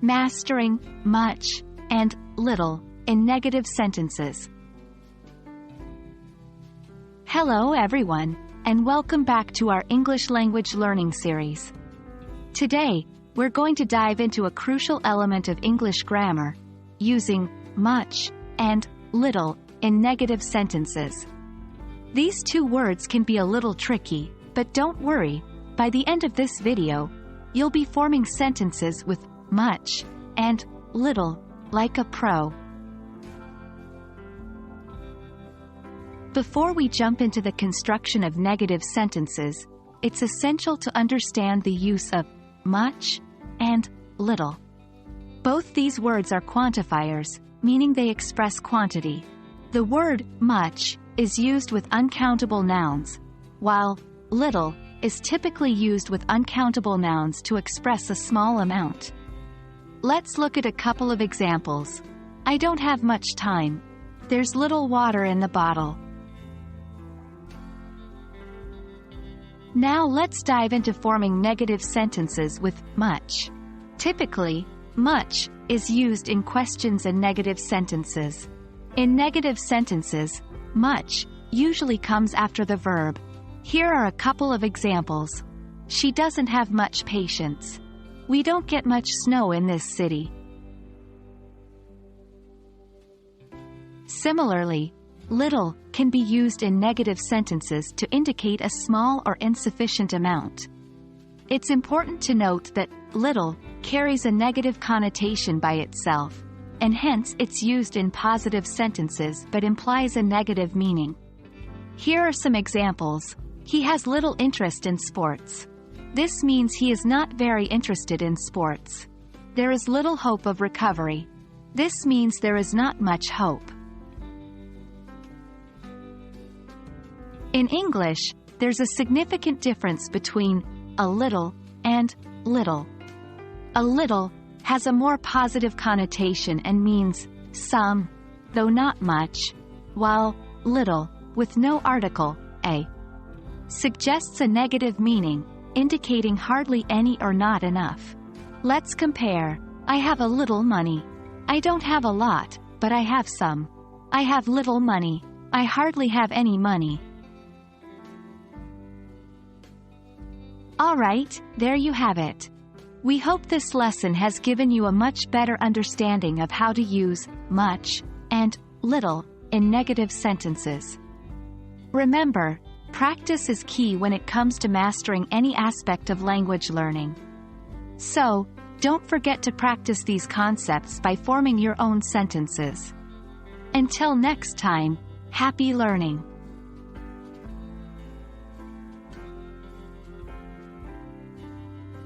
mastering much and little in negative sentences. Hello everyone, and welcome back to our English language learning series. Today, we're going to dive into a crucial element of English grammar, using much and little in negative sentences. These two words can be a little tricky, but don't worry, by the end of this video, you'll be forming sentences with much and little like a pro. Before we jump into the construction of negative sentences, it's essential to understand the use of much and little. Both these words are quantifiers, meaning they express quantity. The word much is used with uncountable nouns, while little is typically used with uncountable nouns to express a small amount. Let's look at a couple of examples. I don't have much time. There's little water in the bottle. Now let's dive into forming negative sentences with much. Typically, much is used in questions and negative sentences. In negative sentences, much usually comes after the verb. Here are a couple of examples. She doesn't have much patience. We don't get much snow in this city. Similarly, little can be used in negative sentences to indicate a small or insufficient amount. It's important to note that little carries a negative connotation by itself, and hence it's used in positive sentences but implies a negative meaning. Here are some examples. He has little interest in sports. This means he is not very interested in sports. There is little hope of recovery. This means there is not much hope. In English, there's a significant difference between a little and little. A little has a more positive connotation and means some, though not much, while little, with no article, a, suggests a negative meaning, indicating hardly any or not enough. Let's compare. I have a little money. I don't have a lot, but I have some. I have little money. I hardly have any money. Alright, there you have it. We hope this lesson has given you a much better understanding of how to use much and little in negative sentences. Remember, practice is key when it comes to mastering any aspect of language learning. So, don't forget to practice these concepts by forming your own sentences. Until next time, happy learning!